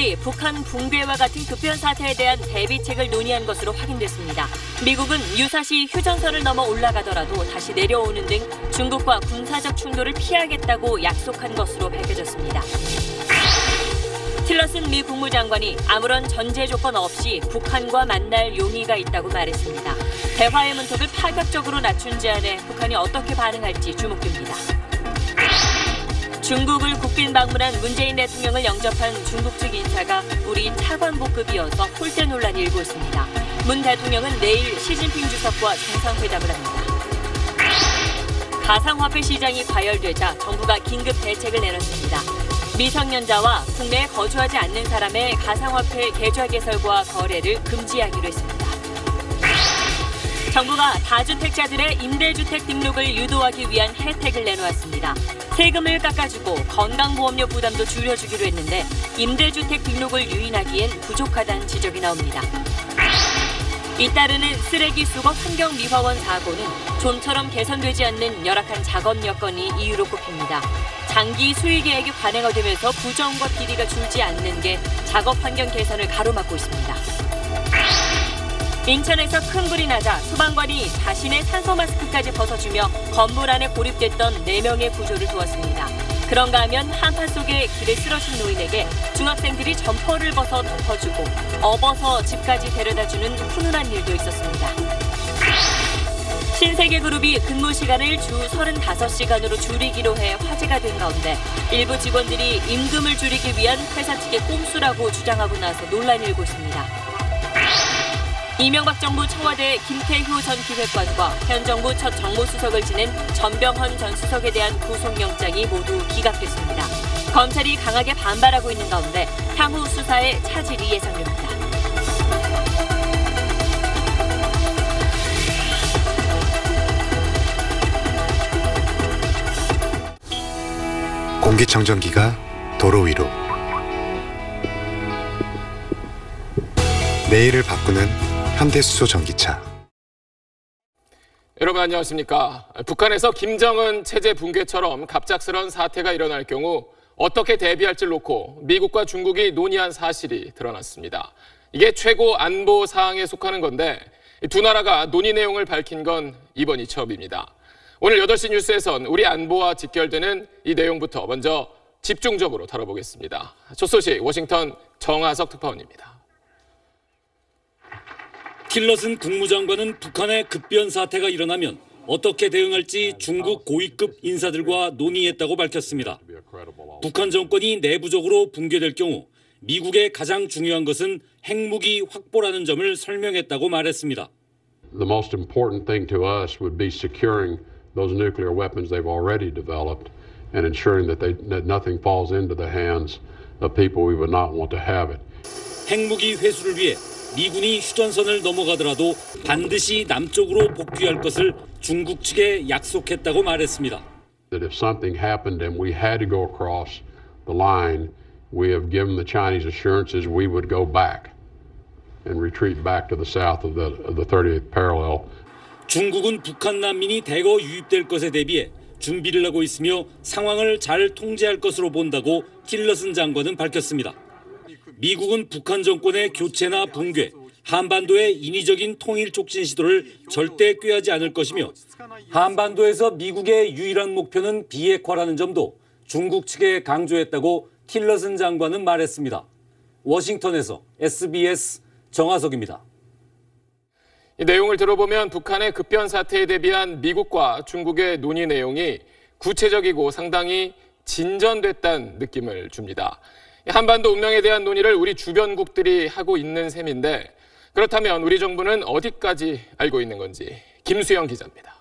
정상들이 북한 붕괴와 같은 급변 사태에 대한 대비책을 논의한 것으로 확인됐습니다. 미국은 유사시 휴전선을 넘어 올라가더라도 다시 내려오는 등 중국과 군사적 충돌을 피하겠다고 약속한 것으로 밝혀졌습니다. 틸러슨 미 국무장관이 아무런 전제 조건 없이 북한과 만날 용의가 있다고 말했습니다. 대화의 문턱을 파격적으로 낮춘 제안에 북한이 어떻게 반응할지 주목됩니다. 중국을 국빈 방문한 문재인 대통령을 영접한 중국 측 인사가 우리 차관보급이어서 홀대 논란이 일고 있습니다. 문 대통령은 내일 시진핑 주석과 정상회담을 합니다. 가상화폐 시장이 과열되자 정부가 긴급 대책을 내놨습니다. 미성년자와 국내에 거주하지 않는 사람의 가상화폐 계좌 개설과 거래를 금지하기로 했습니다. 정부가 다주택자들의 임대주택 등록을 유도하기 위한 혜택을 내놓았습니다. 세금을 깎아주고 건강보험료 부담도 줄여주기로 했는데 임대주택 등록을 유인하기엔 부족하다는 지적이 나옵니다. 잇따르는 쓰레기 수거 환경미화원 사고는 좀처럼 개선되지 않는 열악한 작업 여건이 이유로 꼽힙니다. 장기 수의 계획이 관행화되면서 부정과 비리가 줄지 않는 게 작업 환경 개선을 가로막고 있습니다. 인천에서 큰 불이 나자 소방관이 자신의 산소 마스크까지 벗어주며 건물 안에 고립됐던 4명의 구조를 도왔습니다. 그런가 하면 한파 속에 길에 쓰러진 노인에게 중학생들이 점퍼를 벗어 덮어주고 업어서 집까지 데려다주는 훈훈한 일도 있었습니다. 신세계그룹이 근무 시간을 주 35시간으로 줄이기로 해 화제가 된 가운데 일부 직원들이 임금을 줄이기 위한 회사 측의 꼼수라고 주장하고 나서 논란이 일고 있습니다. 이명박 정부 청와대 김태효 전 기획관과 현 정부 첫 정무수석을 지낸 전병헌 전 수석에 대한 구속영장이 모두 기각됐습니다. 검찰이 강하게 반발하고 있는 가운데 향후 수사에 차질이 예상됩니다. 공기청정기가 도로 위로. 내일을 바꾸는 현대수소 전기차. 여러분 안녕하십니까? 북한에서 김정은 체제 붕괴처럼 갑작스런 사태가 일어날 경우 어떻게 대비할지를 놓고 미국과 중국이 논의한 사실이 드러났습니다. 이게 최고 안보 사항에 속하는 건데 두 나라가 논의 내용을 밝힌 건 이번이 처음입니다. 오늘 8시 뉴스에선 우리 안보와 직결되는 이 내용부터 먼저 집중적으로 다뤄보겠습니다. 첫 소식 워싱턴 정하석 특파원입니다. 틸러슨 국무장관은 북한의 급변 사태가 일어나면 어떻게 대응할지 중국 고위급 인사들과 논의했다고 밝혔습니다. 북한 정권이 내부적으로 붕괴될 경우 미국의 가장 중요한 것은 핵무기 확보라는 점을 설명했다고 말했습니다. The most important thing to us would be securing those nuclear weapons they've already developed and ensuring that nothing falls into the hands of people we would not want to have it. 핵무기 회수를 위해 미군이 휴전선을 넘어가더라도 반드시 남쪽으로 복귀할 것을 중국 측에 약속했다고 말했습니다. That if something happened and we had to go across the line, we have given the Chinese assurances we would go back and retreat back to the south of the 30th parallel. 중국은 북한 난민이 대거 유입될 것에 대비해 준비를 하고 있으며 상황을 잘 통제할 것으로 본다고 틸러슨 장관은 밝혔습니다. 미국은 북한 정권의 교체나 붕괴, 한반도의 인위적인 통일 촉진 시도를 절대 꾀하지 않을 것이며 한반도에서 미국의 유일한 목표는 비핵화라는 점도 중국 측에 강조했다고 틸러슨 장관은 말했습니다. 워싱턴에서 SBS 정하석입니다. 이 내용을 들어보면 북한의 급변 사태에 대비한 미국과 중국의 논의 내용이 구체적이고 상당히 진전됐다는 느낌을 줍니다. 한반도 운명에 대한 논의를 우리 주변국들이 하고 있는 셈인데 그렇다면 우리 정부는 어디까지 알고 있는 건지 김수영 기자입니다.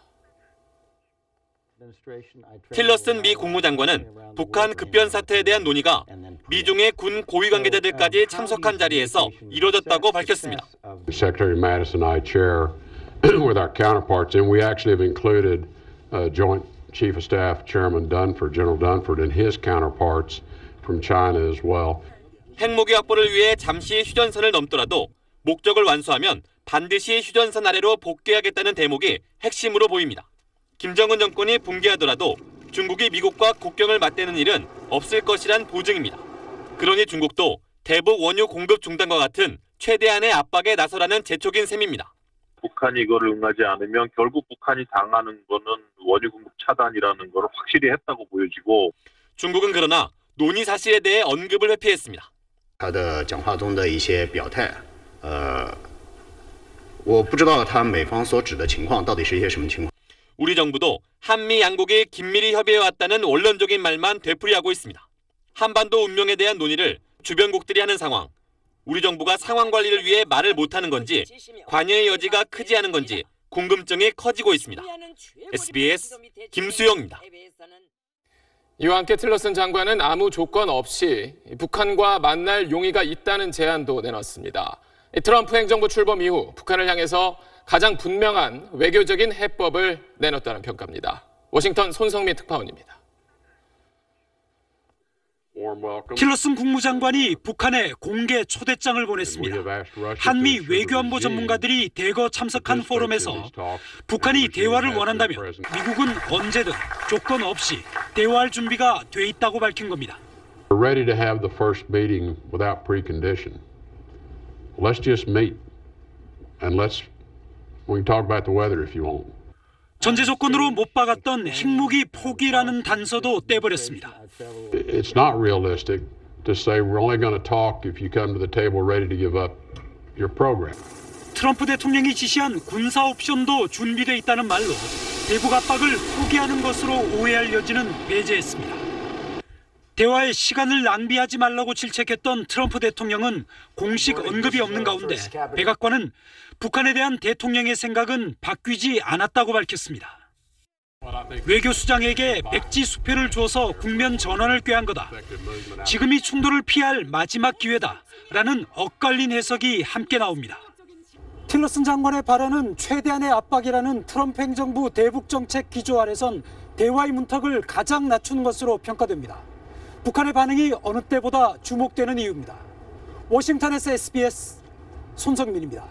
틸러슨 미 국무장관은 북한 급변 사태에 대한 논의가 미중의 군 고위 관계자들까지 참석한 자리에서 이루어졌다고 밝혔습니다. Secretary Mattis and I chair with our counterparts, and we actually have included Joint Chief of Staff Chairman Dunford, General Dunford, and his counterparts from China as well. 핵무기 확보를 위해 잠시 휴전선을 넘더라도 목적을 완수하면 반드시 휴전선 아래로 복귀하겠다는 대목이 핵심으로 보입니다. 김정은 정권이 붕괴하더라도 중국이 미국과 국경을 맞대는 일은 없을 것이란 보증입니다. 그러니 중국도 대북 원유 공급 중단과 같은 최대한의 압박에 나서라는 재촉인 셈입니다. 북한이 이거를 응하지 않으면 결국 북한이 당하는 거는 원유 공급 차단이라는 걸 확실히 했다고 보여지고 중국은 그러나 논의 사실에 대해 언급을 회피했습니다. 他的讲话中的一些表态，我不知道他美方所指的情况到底是一些什么情况。 우리 정부도 한미 양국이 긴밀히 협의해왔다는 원론적인 말만 되풀이하고 있습니다. 한반도 운명에 대한 논의를 주변국들이 하는 상황. 우리 정부가 상황 관리를 위해 말을 못하는 건지 관여의 여지가 크지 않은 건지 궁금증이 커지고 있습니다. SBS 김수영입니다. 이와 함께 틸러슨 장관은 아무 조건 없이 북한과 만날 용의가 있다는 제안도 내놨습니다. 트럼프 행정부 출범 이후 북한을 향해서 가장 분명한 외교적인 해법을 내놨다는 평가입니다. 워싱턴 손성민 특파원입니다. 틸러슨 국무장관이 북한에 공개 초대장을 보냈습니다. 한미 외교안보 전문가들이 대거 참석한 포럼에서 북한이 대화를 원한다면 미국은 언제든 조건 없이 대화할 준비가 돼 있다고 밝힌 겁니다. We're ready to have the first meeting without precondition. Let's just meet and we can talk about the weather if you want. 전제 조건으로 못 박았던 핵무기 포기라는 단서도 떼버렸습니다. It's not realistic to say we're only going to talk if you come to the table ready to give up your program. 트럼프 대통령이 지시한 군사 옵션도 준비돼 있다는 말로 대북 압박을 포기하는 것으로 오해할 여지는 배제했습니다. 대화에 시간을 낭비하지 말라고 질책했던 트럼프 대통령은 공식 언급이 없는 가운데 백악관은 북한에 대한 대통령의 생각은 바뀌지 않았다고 밝혔습니다. 외교수장에게 백지 수표를 줘서 국면 전환을 꾀한 거다. 지금이 충돌을 피할 마지막 기회다라는 엇갈린 해석이 함께 나옵니다. 틸러슨 장관의 발언은 최대한의 압박이라는 트럼프 행정부 대북 정책 기조 아래선 대화의 문턱을 가장 낮춘 것으로 평가됩니다. 북한의 반응이 어느 때보다 주목되는 이유입니다. 워싱턴에서 SBS 손성민입니다.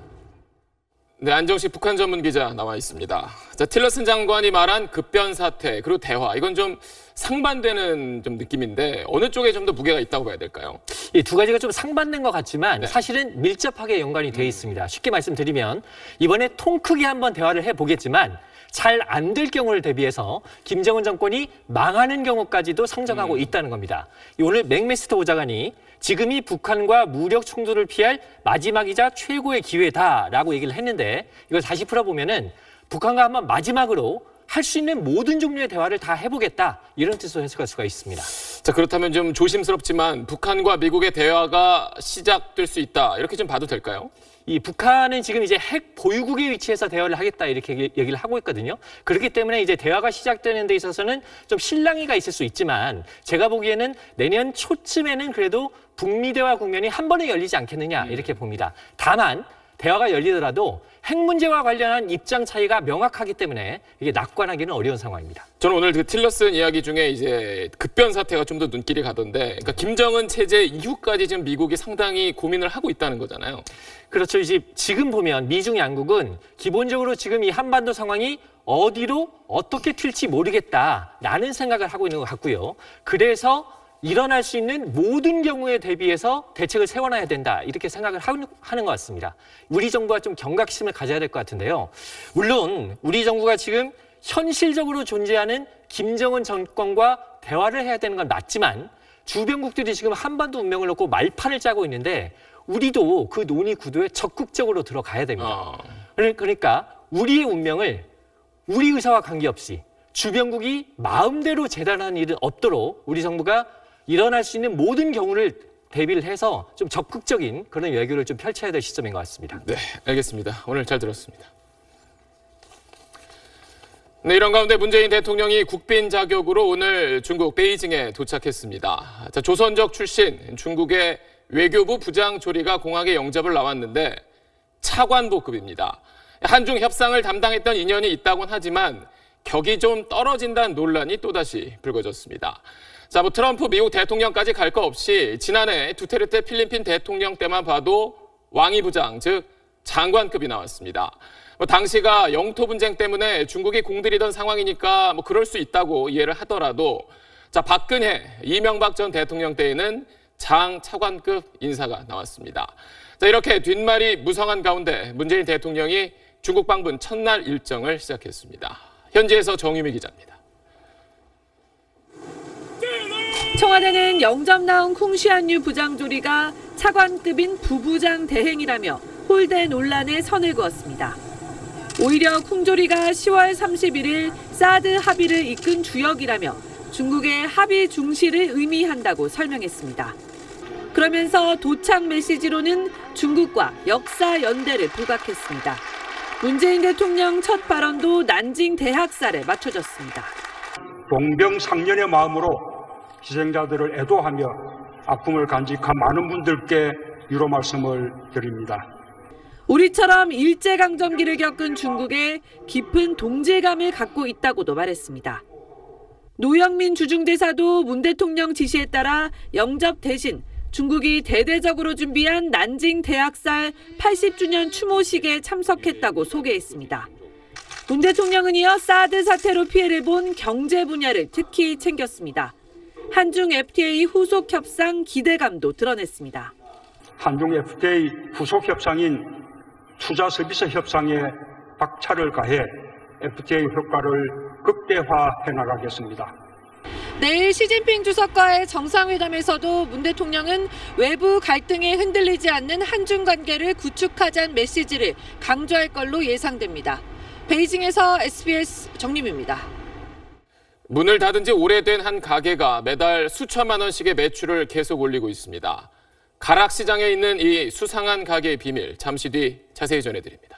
네, 안정식 북한 전문 기자 나와 있습니다. 자, 틸러슨 장관이 말한 급변 사태 그리고 대화 이건 좀 상반되는 좀 느낌인데 어느 쪽에 좀 더 무게가 있다고 봐야 될까요? 이 두 가지가 좀 상반된 것 같지만 사실은 밀접하게 연관이 돼 있습니다. 쉽게 말씀드리면 이번에 통 크게 한번 대화를 해보겠지만 잘 안 될 경우를 대비해서 김정은 정권이 망하는 경우까지도 상정하고 있다는 겁니다. 오늘 맥메스터 보좌관이 지금이 북한과 무력 충돌을 피할 마지막이자 최고의 기회다라고 얘기를 했는데 이걸 다시 풀어보면은 북한과 한번 마지막으로 할 수 있는 모든 종류의 대화를 다 해보겠다 이런 뜻으로 해석할 수가 있습니다. 자, 그렇다면 좀 조심스럽지만 북한과 미국의 대화가 시작될 수 있다 이렇게 좀 봐도 될까요? 이 북한은 지금 이제 핵 보유국의 위치에서 대화를 하겠다 이렇게 얘기를 하고 있거든요. 그렇기 때문에 이제 대화가 시작되는 데 있어서는 좀 실랑이가 있을 수 있지만 제가 보기에는 내년 초쯤에는 그래도 북미 대화 국면이 한 번에 열리지 않겠느냐 이렇게 봅니다. 다만 대화가 열리더라도 핵 문제와 관련한 입장 차이가 명확하기 때문에 이게 낙관하기는 어려운 상황입니다. 저는 오늘 그 틸러슨 이야기 중에 이제 급변 사태가 좀 더 눈길이 가던데, 그러니까 김정은 체제 이후까지 지금 미국이 상당히 고민을 하고 있다는 거잖아요. 그렇죠. 이제 지금 보면 미중 양국은 기본적으로 지금 이 한반도 상황이 어디로 어떻게 튈지 모르겠다라는 생각을 하고 있는 것 같고요. 그래서 일어날 수 있는 모든 경우에 대비해서 대책을 세워놔야 된다 이렇게 생각을 하는 것 같습니다. 우리 정부가 좀 경각심을 가져야 될 것 같은데요. 물론 우리 정부가 지금 현실적으로 존재하는 김정은 정권과 대화를 해야 되는 건 맞지만 주변국들이 지금 한반도 운명을 놓고 말판을 짜고 있는데 우리도 그 논의 구도에 적극적으로 들어가야 됩니다. 그러니까 우리의 운명을 우리 의사와 관계없이 주변국이 마음대로 재단하는 일은 없도록 우리 정부가 일어날 수 있는 모든 경우를 대비를 해서 좀 적극적인 그런 외교를 좀 펼쳐야 될 시점인 것 같습니다. 네, 알겠습니다. 오늘 잘 들었습니다. 네, 이런 가운데 문재인 대통령이 국빈 자격으로 오늘 중국 베이징에 도착했습니다. 자, 조선족 출신 중국의 외교부 부장 조리가 공항에 영접을 나왔는데 차관보급입니다. 한중 협상을 담당했던 인연이 있다곤 하지만 격이 좀 떨어진다는 논란이 또다시 불거졌습니다. 자, 트럼프 미국 대통령까지 갈 거 없이 지난해 두테르테 필리핀 대통령 때만 봐도 왕위부장, 즉 장관급이 나왔습니다. 당시가 영토 분쟁 때문에 중국이 공들이던 상황이니까 그럴 수 있다고 이해를 하더라도 자, 박근혜, 이명박 전 대통령 때에는 장 차관급 인사가 나왔습니다. 자, 이렇게 뒷말이 무성한 가운데 문재인 대통령이 중국 방문 첫날 일정을 시작했습니다. 현지에서 정유미 기자입니다. 청와대는 영접 나온 쿵시한유 부장조리가 차관급인 부부장 대행이라며 홀대 논란에 선을 그었습니다. 오히려 쿵조리가 10월 31일 사드 합의를 이끈 주역이라며 중국의 합의 중시를 의미한다고 설명했습니다. 그러면서 도착 메시지로는 중국과 역사 연대를 부각했습니다. 문재인 대통령 첫 발언도 난징 대학살에 맞춰졌습니다. 동병상련의 마음으로 희생자들을 애도하며 아픔을 간직한 많은 분들께 위로 말씀을 드립니다. 우리처럼 일제강점기를 겪은 중국에 깊은 동질감을 갖고 있다고도 말했습니다. 노영민 주중대사도 문 대통령 지시에 따라 영접 대신 중국이 대대적으로 준비한 난징 대학살 80주년 추모식에 참석했다고 소개했습니다. 문 대통령은 이어 사드 사태로 피해를 본 경제 분야를 특히 챙겼습니다. 한중 FTA 후속 협상 기대감도 드러냈습니다. 한중 FTA 후속 협상인 투자 서비스 협상에 박차를 가해 FTA 효과를 극대화해 나가겠습니다. 내일 시진핑 주석과의 정상회담에서도 문 대통령은 외부 갈등에 흔들리지 않는 한중 관계를 구축하자는 메시지를 강조할 걸로 예상됩니다. 베이징에서 SBS 정유미입니다. 문을 닫은 지 오래된 한 가게가 매달 수천만 원씩의 매출을 계속 올리고 있습니다. 가락시장에 있는 이 수상한 가게의 비밀, 잠시 뒤 자세히 전해드립니다.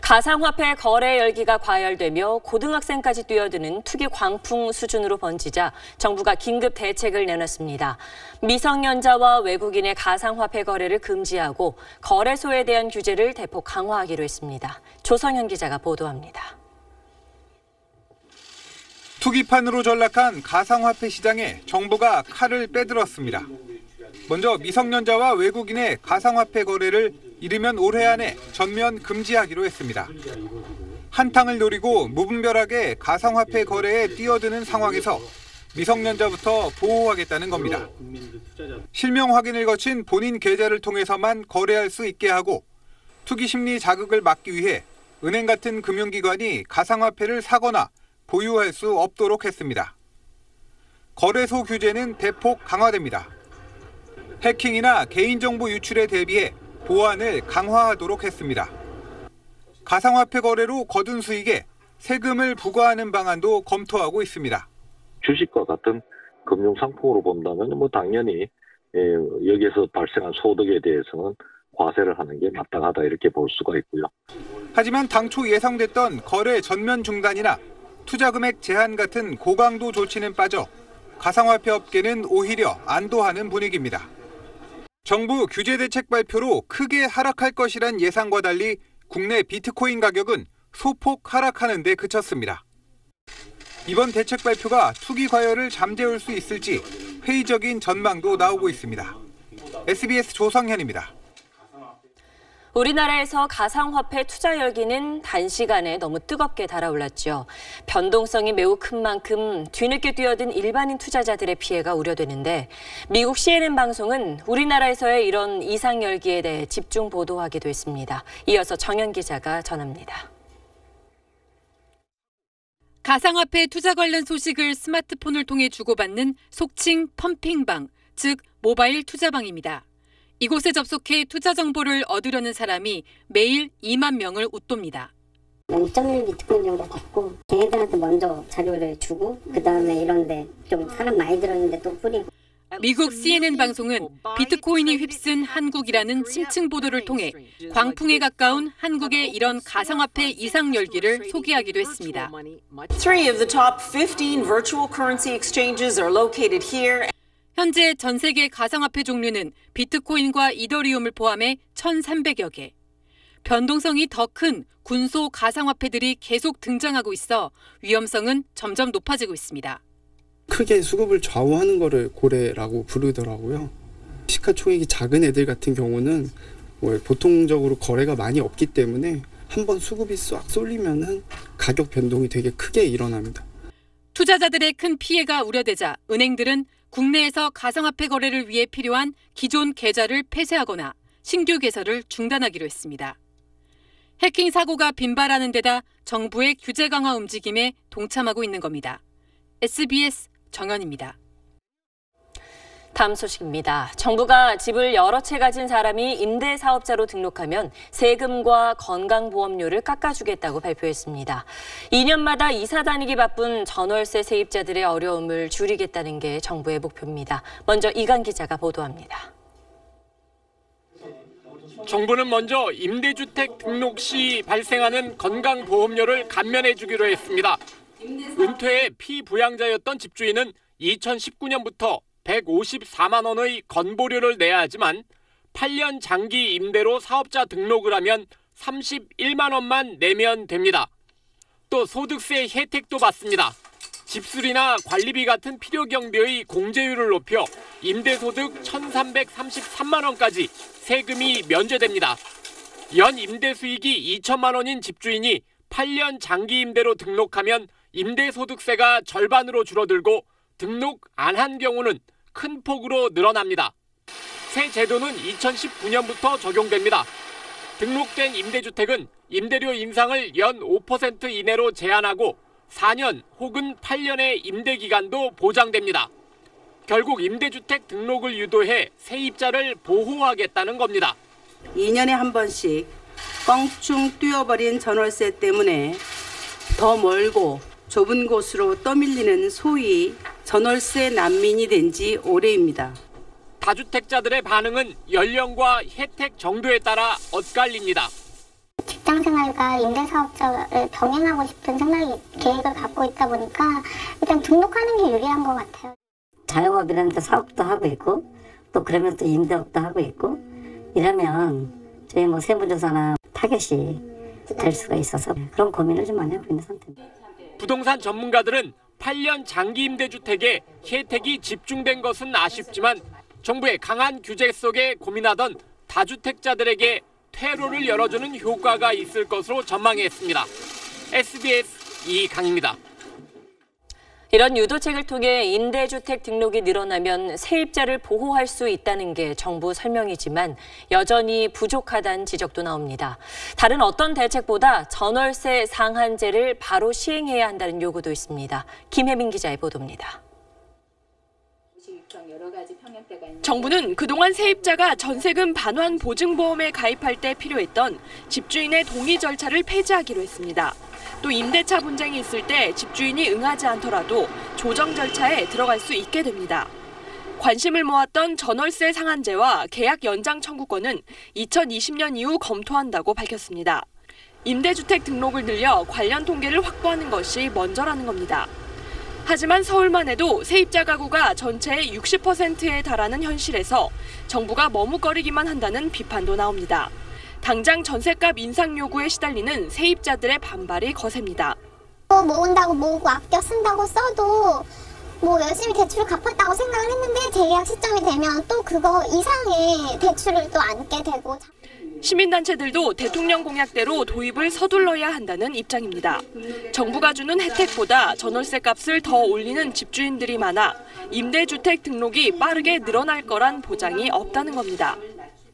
가상화폐 거래 열기가 과열되며 고등학생까지 뛰어드는 투기 광풍 수준으로 번지자 정부가 긴급 대책을 내놨습니다. 미성년자와 외국인의 가상화폐 거래를 금지하고 거래소에 대한 규제를 대폭 강화하기로 했습니다. 조성현 기자가 보도합니다. 투기판으로 전락한 가상화폐 시장에 정부가 칼을 빼들었습니다. 먼저 미성년자와 외국인의 가상화폐 거래를 이르면 올해 안에 전면 금지하기로 했습니다. 한탕을 노리고 무분별하게 가상화폐 거래에 뛰어드는 상황에서 미성년자부터 보호하겠다는 겁니다. 실명 확인을 거친 본인 계좌를 통해서만 거래할 수 있게 하고 투기 심리 자극을 막기 위해 은행 같은 금융기관이 가상화폐를 사거나 보유할 수 없도록 했습니다. 거래소 규제는 대폭 강화됩니다. 해킹이나 개인정보 유출에 대비해 보안을 강화하도록 했습니다. 가상화폐 거래로 거둔 수익에 세금을 부과하는 방안도 검토하고 있습니다. 주식과 같은 금융상품으로 본다면 당연히 여기에서 발생한 소득에 대해서는 과세를 하는 게 마땅하다 이렇게 볼 수가 있고요. 하지만 당초 예상됐던 거래 전면 중단이나 투자 금액 제한 같은 고강도 조치는 빠져 가상화폐 업계는 오히려 안도하는 분위기입니다. 정부 규제 대책 발표로 크게 하락할 것이란 예상과 달리 국내 비트코인 가격은 소폭 하락하는 데 그쳤습니다. 이번 대책 발표가 투기 과열을 잠재울 수 있을지 회의적인 전망도 나오고 있습니다. SBS 조성현입니다. 우리나라에서 가상화폐 투자 열기는 단시간에 너무 뜨겁게 달아올랐죠. 변동성이 매우 큰 만큼 뒤늦게 뛰어든 일반인 투자자들의 피해가 우려되는데 미국 CNN 방송은 우리나라에서의 이런 이상 열기에 대해 집중 보도하기도 했습니다. 이어서 정연 기자가 전합니다. 가상화폐 투자 관련 소식을 스마트폰을 통해 주고받는 속칭 펌핑방, 즉 모바일 투자방입니다. 이곳에 접속해 투자 정보를 얻으려는 사람이 매일 2만 명을 웃돕니다. 0.1 비트코인 정도 받고 걔네들한테 먼저 자료를 주고 그다음에 이런데 좀 사람 많이 들었는데 또 뿌리고. 미국 CNN 방송은 비트코인이 휩쓴 한국이라는 심층 보도를 통해 광풍에 가까운 한국의 이런 가상화폐 이상 열기를 소개하기도 했습니다. 3 of the top 15 virtual currency exchanges are located here. 현재 전 세계 가상화폐 종류는 비트코인과 이더리움을 포함해 1,300여 개. 변동성이 더 큰 군소 가상화폐들이 계속 등장하고 있어 위험성은 점점 높아지고 있습니다. 크게 수급을 좌우하는 거를 고래라고 부르더라고요. 시가총액이 작은 애들 같은 경우는 보통적으로 거래가 많이 없기 때문에 한번 수급이 싹 쏠리면은 가격 변동이 되게 크게 일어납니다. 투자자들의 큰 피해가 우려되자 은행들은 국내에서 가상화폐 거래를 위해 필요한 기존 계좌를 폐쇄하거나 신규 개설을 중단하기로 했습니다. 해킹 사고가 빈발하는 데다 정부의 규제 강화 움직임에 동참하고 있는 겁니다. SBS 정연입니다. 다음 소식입니다. 정부가 집을 여러 채 가진 사람이 임대사업자로 등록하면 세금과 건강보험료를 깎아주겠다고 발표했습니다. 2년마다 이사 다니기 바쁜 전월세 세입자들의 어려움을 줄이겠다는 게 정부의 목표입니다. 먼저 이강 기자가 보도합니다. 정부는 먼저 임대주택 등록 시 발생하는 건강보험료를 감면해주기로 했습니다. 은퇴의 피부양자였던 집주인은 2019년부터 154만 원의 건보료를 내야 하지만 8년 장기 임대로 사업자 등록을 하면 31만 원만 내면 됩니다. 또 소득세 혜택도 받습니다. 집수리나 관리비 같은 필요 경비의 공제율을 높여 임대소득 1,333만 원까지 세금이 면제됩니다. 연 임대 수익이 2천만 원인 집주인이 8년 장기 임대로 등록하면 임대소득세가 절반으로 줄어들고 등록 안 한 경우는 큰 폭으로 늘어납니다. 새 제도는 2019년부터 적용됩니다. 등록된 임대주택은 임대료 인상을 연 5% 이내로 제한하고 4년 혹은 8년의 임대기간도 보장됩니다. 결국 임대주택 등록을 유도해 세입자를 보호하겠다는 겁니다. 2년에 한 번씩 껑충 뛰어버린 전월세 때문에 더 멀고 좁은 곳으로 떠밀리는 소위 전월세 난민이 된 지 오래입니다. 다주택자들의 반응은 연령과 혜택 정도에 따라 엇갈립니다. 직장생활과 임대사업자를 병행하고 싶은 계획을 갖고 있다 보니까 일단 등록하는 게 유리한 것 같아요. 자영업이라는 데 사업도 하고 있고 또 그러면 또 임대업도 하고 있고 이러면 저희 세무조사나 타겟이 될 수가 있어서 그런 고민을 좀 많이 하고 있는 상태입니다. 부동산 전문가들은 8년 장기 임대주택에 혜택이 집중된 것은 아쉽지만 정부의 강한 규제 속에 고민하던 다주택자들에게 퇴로를 열어주는 효과가 있을 것으로 전망했습니다. SBS 이강입니다. 이런 유도책을 통해 임대주택 등록이 늘어나면 세입자를 보호할 수 있다는 게 정부 설명이지만 여전히 부족하다는 지적도 나옵니다. 다른 어떤 대책보다 전월세 상한제를 바로 시행해야 한다는 요구도 있습니다. 김혜민 기자의 보도입니다. 정부는 그동안 세입자가 전세금 반환 보증보험에 가입할 때 필요했던 집주인의 동의 절차를 폐지하기로 했습니다. 또 임대차 분쟁이 있을 때 집주인이 응하지 않더라도 조정 절차에 들어갈 수 있게 됩니다. 관심을 모았던 전월세 상한제와 계약 연장 청구권은 2020년 이후 검토한다고 밝혔습니다. 임대주택 등록을 늘려 관련 통계를 확보하는 것이 먼저라는 겁니다. 하지만 서울만 해도 세입자 가구가 전체의 60%에 달하는 현실에서 정부가 머뭇거리기만 한다는 비판도 나옵니다. 당장 전셋값 인상 요구에 시달리는 세입자들의 반발이 거셉니다. 모은다고 모으고 아껴 쓴다고 써도 열심히 대출을 갚았다고 생각을 했는데 재계약 시점이 되면 또 그거 이상의 대출을 또 안게 되고. 시민단체들도 대통령 공약대로 도입을 서둘러야 한다는 입장입니다. 정부가 주는 혜택보다 전월세 값을 더 올리는 집주인들이 많아 임대주택 등록이 빠르게 늘어날 거란 보장이 없다는 겁니다.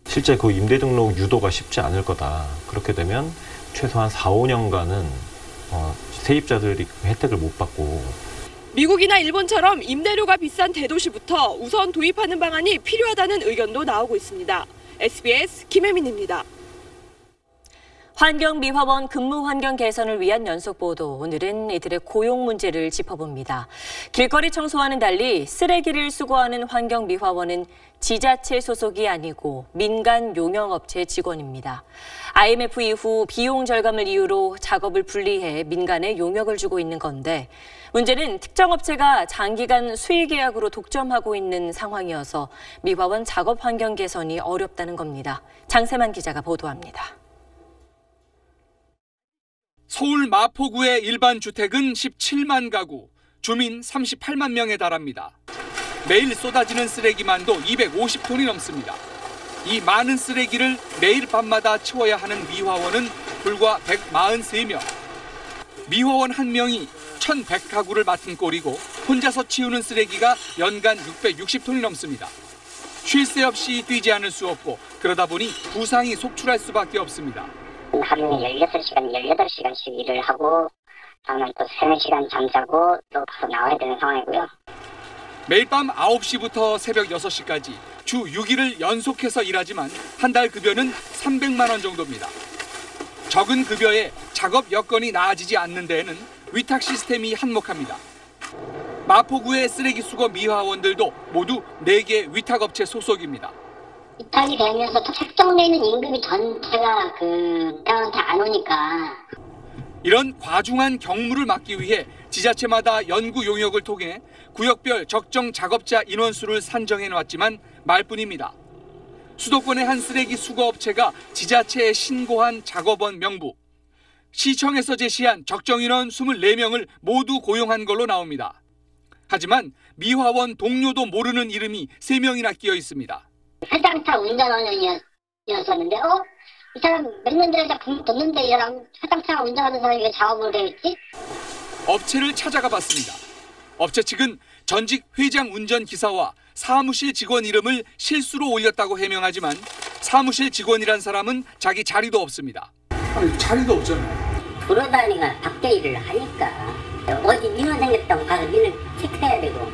실제 그 임대 등록 유도가 쉽지 않을 거다. 그렇게 되면 최소한 4, 5년간은 세입자들이 혜택을 못 받고. 미국이나 일본처럼 임대료가 비싼 대도시부터 우선 도입하는 방안이 필요하다는 의견도 나오고 있습니다. SBS 김혜민입니다. 환경미화원 근무 환경 개선을 위한 연속 보도. 오늘은 이들의 고용 문제를 짚어봅니다. 길거리 청소와는 달리 쓰레기를 수거하는 환경미화원은 지자체 소속이 아니고 민간 용역업체 직원입니다. IMF 이후 비용 절감을 이유로 작업을 분리해 민간에 용역을 주고 있는 건데 문제는 특정 업체가 장기간 수의 계약으로 독점하고 있는 상황이어서 미화원 작업 환경 개선이 어렵다는 겁니다. 장세만 기자가 보도합니다. 서울 마포구의 일반 주택은 17만 가구, 주민 38만 명에 달합니다. 매일 쏟아지는 쓰레기만도 250톤이 넘습니다. 이 많은 쓰레기를 매일 밤마다 치워야 하는 미화원은 불과 143명. 미화원 1명이 1,100가구를 맡은 꼴이고 혼자서 치우는 쓰레기가 연간 660톤이 넘습니다. 쉴 새 없이 뛰지 않을 수 없고 그러다 보니 부상이 속출할 수밖에 없습니다. 하루에 16시간, 18시간씩 일을 하고 다음에 또 3-4시간 잠자고 또 바로 나와야 되는 상황이고요. 매일 밤 9시부터 새벽 6시까지 주 6일을 연속해서 일하지만 한 달 급여는 300만 원 정도입니다. 적은 급여에 작업 여건이 나아지지 않는 데에는 위탁 시스템이 한몫합니다. 마포구의 쓰레기 수거 미화원들도 모두 4개 위탁업체 소속입니다. 위탁이 되면서 책정되는 임금이 전체가 회원한테 안 오니까. 이런 과중한 경무를 막기 위해 지자체마다 연구 용역을 통해 구역별 적정 작업자 인원수를 산정해놨지만 말뿐입니다. 수도권의 한 쓰레기 수거업체가 지자체에 신고한 작업원 명부. 시청에서 제시한 적정 인원 24명을 모두 고용한 걸로 나옵니다. 하지만 미화원 동료도 모르는 이름이 3명이나 끼어 있습니다. 회장차 운전원이었었는데 이 사람 몇 년 전에 뒀는데 이 사람 회장차 운전하는 사람이 왜 작업을 해 있지? 업체를 찾아가 봤습니다. 업체 측은 전직 회장 운전기사와 사무실 직원 이름을 실수로 올렸다고 해명하지만 사무실 직원이란 사람은 자기 자리도 없습니다. 아니, 자리도 없잖아요. 돌아다니가 밖에 일을 하니까 어디 민원 생겼다고 가서 민원 체크해야 되고.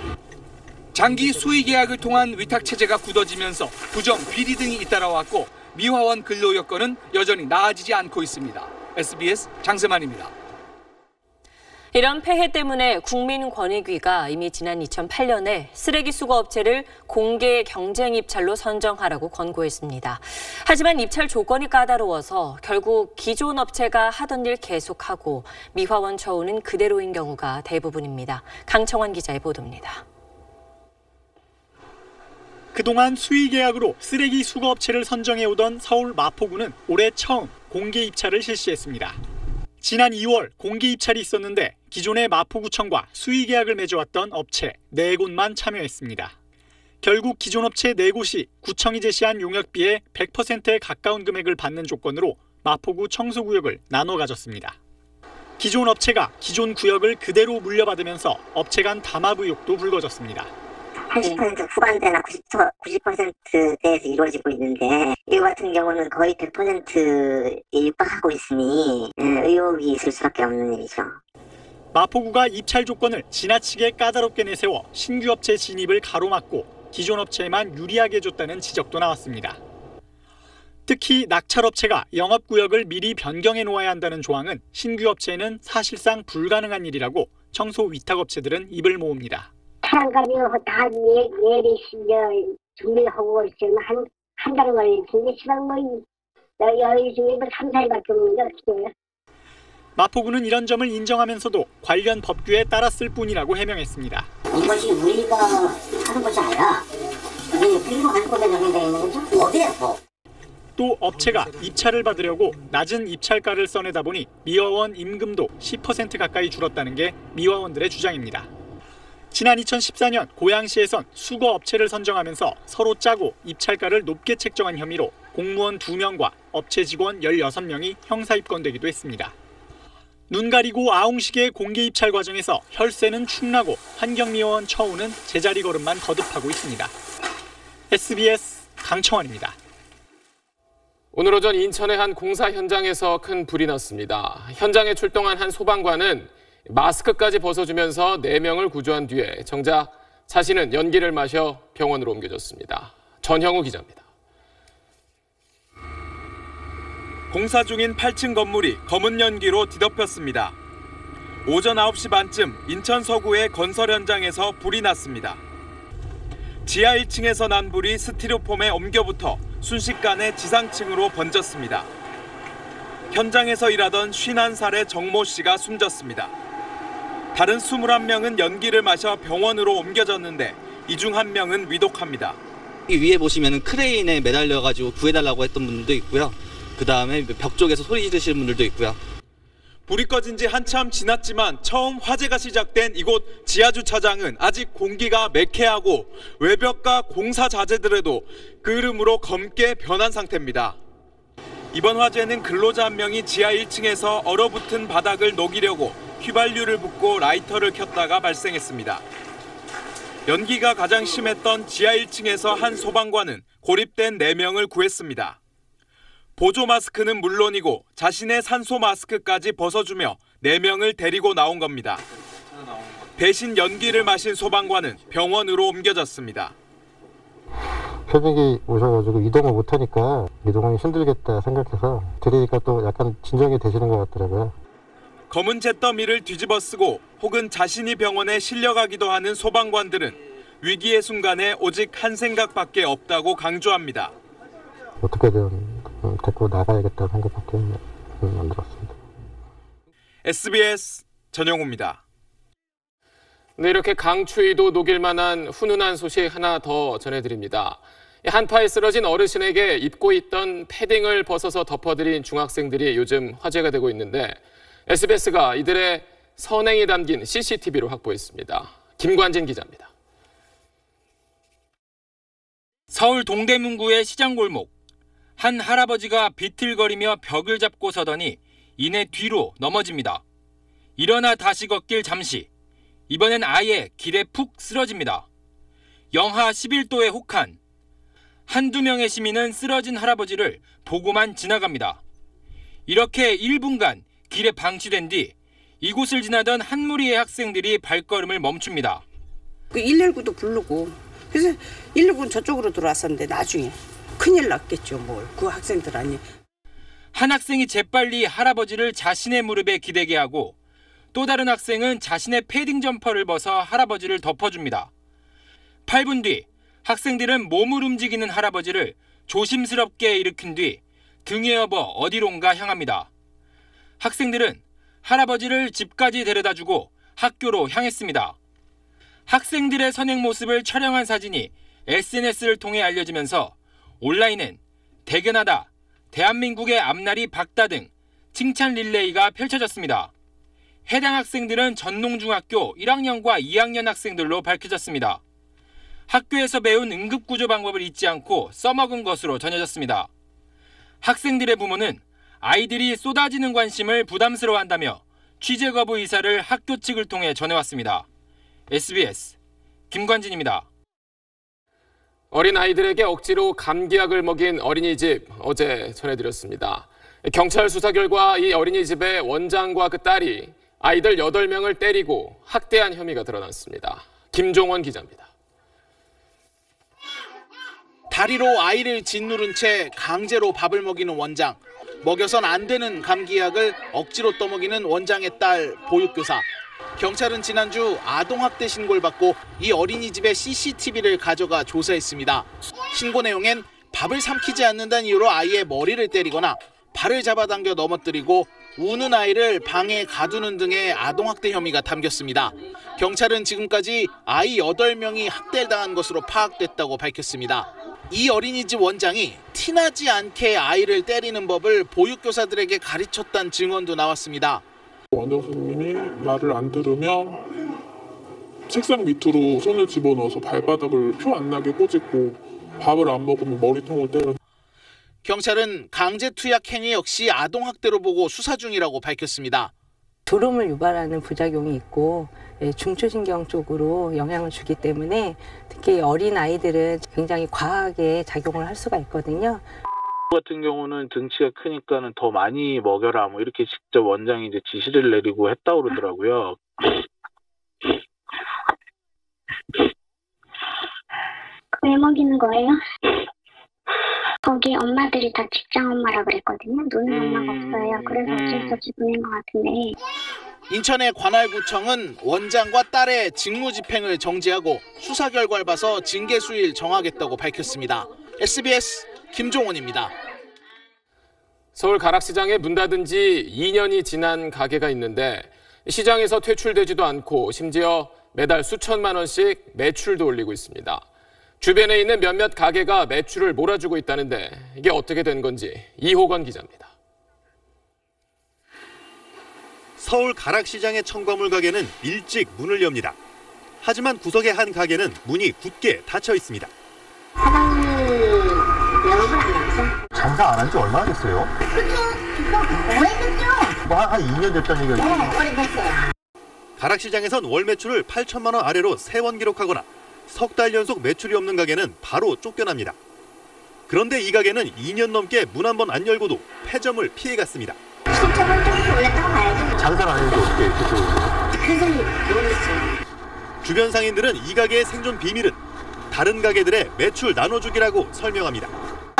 장기 수의 계약을 통한 위탁 체제가 굳어지면서 부정, 비리 등이 잇따라왔고 미화원 근로 여건은 여전히 나아지지 않고 있습니다. SBS 장세만입니다. 이런 폐해 때문에 국민권익위가 이미 지난 2008년에 쓰레기 수거 업체를 공개 경쟁 입찰로 선정하라고 권고했습니다. 하지만 입찰 조건이 까다로워서 결국 기존 업체가 하던 일 계속하고 미화원 처우는 그대로인 경우가 대부분입니다. 강청환 기자의 보도입니다. 그동안 수의 계약으로 쓰레기 수거 업체를 선정해오던 서울 마포구는 올해 처음 공개 입찰을 실시했습니다. 지난 2월 공개 입찰이 있었는데 기존의 마포구청과 수의 계약을 맺어왔던 업체 4곳만 참여했습니다. 결국 기존 업체 4곳이 구청이 제시한 용역비의 100%에 가까운 금액을 받는 조건으로 마포구 청소구역을 나눠 가졌습니다. 기존 업체가 기존 구역을 그대로 물려받으면서 업체 간 담합 의혹도 불거졌습니다. 80% 후반대나 90%대에서 이루어지고 있는데 이거 같은 경우는 거의 100%에 육박하고 있으니 의혹이 있을 수밖에 없는 일이죠. 마포구가 입찰 조건을 지나치게 까다롭게 내세워 신규 업체 진입을 가로막고 기존 업체에만 유리하게 줬다는 지적도 나왔습니다. 특히 낙찰업체가 영업구역을 미리 변경해 놓아야 한다는 조항은 신규 업체에는 사실상 불가능한 일이라고 청소 위탁업체들은 입을 모읍니다. 사람값이 다 예비 준비하고 있으면 한 달 걸리는데 시간 여유 중에 3-4일밖에 없는데 어떻게 해요? 마포구는 이런 점을 인정하면서도 관련 법규에 따랐을 뿐이라고 해명했습니다. 이것이 우리가 하는 것이 아니라 그리고 관건에 정해져 있는 거죠? 어디에 뭐? 또 업체가 입찰을 받으려고 낮은 입찰가를 써내다 보니 미화원 임금도 10% 가까이 줄었다는 게 미화원들의 주장입니다. 지난 2014년 고양시에선 수거 업체를 선정하면서 서로 짜고 입찰가를 높게 책정한 혐의로 공무원 2명과 업체 직원 16명이 형사 입건되기도 했습니다. 눈 가리고 아웅식의 공개 입찰 과정에서 혈세는 축나고 환경미화원 처우는 제자리 걸음만 거듭하고 있습니다. SBS 강청환입니다. 오늘 오전 인천의 한 공사 현장에서 큰 불이 났습니다. 현장에 출동한 한 소방관은 마스크까지 벗어주면서 4명을 구조한 뒤에 정작 자신은 연기를 마셔 병원으로 옮겨졌습니다. 전형우 기자입니다. 공사 중인 8층 건물이 검은 연기로 뒤덮였습니다. 오전 9시 반쯤 인천 서구의 건설 현장에서 불이 났습니다. 지하 1층에서 난 불이 스티로폼에 옮겨붙어 순식간에 지상층으로 번졌습니다. 현장에서 일하던 51살의 정모 씨가 숨졌습니다. 다른 21명은 연기를 마셔 병원으로 옮겨졌는데 이 중 1명은 위독합니다. 위에 보시면 크레인에 매달려가지고 구해달라고 했던 분들도 있고요. 그 다음에 벽 쪽에서 소리 지르시는 분들도 있고요. 불이 꺼진 지 한참 지났지만 처음 화재가 시작된 이곳 지하주차장은 아직 공기가 매캐하고 외벽과 공사 자재들에도 그 흐름으로 검게 변한 상태입니다. 이번 화재는 근로자 한 명이 지하 1층에서 얼어붙은 바닥을 녹이려고 휘발유를 붓고 라이터를 켰다가 발생했습니다. 연기가 가장 심했던 지하 1층에서 한 소방관은 고립된 4명을 구했습니다. 보조 마스크는 물론이고 자신의 산소 마스크까지 벗어주며 4명을 데리고 나온 겁니다. 배신 연기를 마신 소방관은 병원으로 옮겨졌습니다. 새벽에 오셔가지고 이동을 못하니까 이동하기 힘들겠다 생각해서 드리니까 또 약간 진정이 되시는 것 같더라고요. 검은 잿더미를 뒤집어 쓰고 혹은 자신이 병원에 실려가기도 하는 소방관들은 위기의 순간에 오직 한 생각밖에 없다고 강조합니다. 어떻게든 데리고 나가야겠다는 생각밖에 안 들었습니다. SBS 전영호입니다. 네, 이렇게 강추위도 녹일 만한 훈훈한 소식 하나 더 전해드립니다. 한파에 쓰러진 어르신에게 입고 있던 패딩을 벗어서 덮어드린 중학생들이 요즘 화제가 되고 있는데 SBS가 이들의 선행이 담긴 CCTV를 확보했습니다. 김관진 기자입니다. 서울 동대문구의 시장골목. 한 할아버지가 비틀거리며 벽을 잡고 서더니 이내 뒤로 넘어집니다. 일어나 다시 걷길 잠시. 이번엔 아예 길에 푹 쓰러집니다. 영하 11도의 혹한. 한두 명의 시민은 쓰러진 할아버지를 보고만 지나갑니다. 이렇게 1분간 길에 방치된 뒤 이곳을 지나던 한 무리의 학생들이 발걸음을 멈춥니다. 119도 부르고 그래서 119는 저쪽으로 들어왔었는데 나중에 큰일 났겠죠. 뭘 그 학생들 아니. 한 학생이 재빨리 할아버지를 자신의 무릎에 기대게 하고 또 다른 학생은 자신의 패딩 점퍼를 벗어 할아버지를 덮어줍니다. 8분 뒤 학생들은 몸을 움직이는 할아버지를 조심스럽게 일으킨 뒤 등에 업어 어디론가 향합니다. 학생들은 할아버지를 집까지 데려다주고 학교로 향했습니다. 학생들의 선행 모습을 촬영한 사진이 SNS를 통해 알려지면서 온라인엔 대견하다, 대한민국의 앞날이 밝다 등 칭찬 릴레이가 펼쳐졌습니다. 해당 학생들은 전농중학교 1학년과 2학년 학생들로 밝혀졌습니다. 학교에서 배운 응급구조 방법을 잊지 않고 써먹은 것으로 전해졌습니다. 학생들의 부모는 아이들이 쏟아지는 관심을 부담스러워한다며 취재 거부 의사를 학교 측을 통해 전해왔습니다. SBS 김관진입니다. 어린아이들에게 억지로 감기약을 먹인 어린이집 어제 전해드렸습니다. 경찰 수사 결과 이 어린이집의 원장과 그 딸이 아이들 8명을 때리고 학대한 혐의가 드러났습니다. 김종원 기자입니다. 다리로 아이를 짓누른 채 강제로 밥을 먹이는 원장, 먹여선 안 되는 감기약을 억지로 떠먹이는 원장의 딸 보육교사. 경찰은 지난주 아동학대 신고를 받고 이 어린이집의 CCTV를 가져가 조사했습니다. 신고 내용엔 밥을 삼키지 않는다는 이유로 아이의 머리를 때리거나 발을 잡아당겨 넘어뜨리고 우는 아이를 방에 가두는 등의 아동학대 혐의가 담겼습니다. 경찰은 지금까지 아이 8명이 학대를 당한 것으로 파악됐다고 밝혔습니다. 이 어린이집 원장이 티나지 않게 아이를 때리는 법을 보육교사들에게 가르쳤다는 증언도 나왔습니다. 원장 선생님이 말을 안 들으면 책상 밑으로 손을 집어넣어서 발바닥을 표 안 나게 꼬집고 밥을 안 먹으면 머리통을 때려. 경찰은 강제 투약 행위 역시 아동학대로 보고 수사 중이라고 밝혔습니다. 졸음을 유발하는 부작용이 있고 중추신경 쪽으로 영향을 주기 때문에 특히 어린 아이들은 굉장히 과하게 작용을 할 수가 있거든요. 같은 경우는 등치가 크니까는 더 많이 먹여라 뭐 이렇게 직접 원장이 이제 지시를 내리고 했다고 그러더라고요. 왜 먹이는 거예요? 거기 엄마들이 다 직장 엄마라 그랬거든요. 노는 엄마가 없어요. 그래서 어쩔 수 없이 보낸 것 같은데. 인천의 관할구청은 원장과 딸의 직무집행을 정지하고 수사 결과를 봐서 징계 수위를 정하겠다고 밝혔습니다. SBS 김종원입니다. 서울 가락시장에 문 닫은 지 2년이 지난 가게가 있는데 시장에서 퇴출되지도 않고 심지어 매달 수천만 원씩 매출도 올리고 있습니다. 주변에 있는 몇몇 가게가 매출을 몰아주고 있다는데 이게 어떻게 된 건지 이호건 기자입니다. 서울 가락시장의 청과물 가게는 일찍 문을 엽니다. 하지만 구석의 한 가게는 문이 굳게 닫혀 있습니다. 사장님이 영업을 안 하죠? 장사 안 한 지 얼마나 됐어요? 그쵸. 오래됐죠. 뭐 한 2년 됐다는 얘기가 있어요. 네, 오래됐어요. 가락시장에선 월 매출을 8천만 원 아래로 3번 기록하거나 석 달 연속 매출이 없는 가게는 바로 쫓겨납니다. 그런데 이 가게는 2년 넘게 문 한 번 안 열고도 폐점을 피해갔습니다. 실적은 좀 올렸다고 봐야죠. 장사를 안 해도 어떻게 이렇게 그래서 모르겠어요. 주변 상인들은 이 가게의 생존 비밀은 다른 가게들의 매출 나눠주기라고 설명합니다.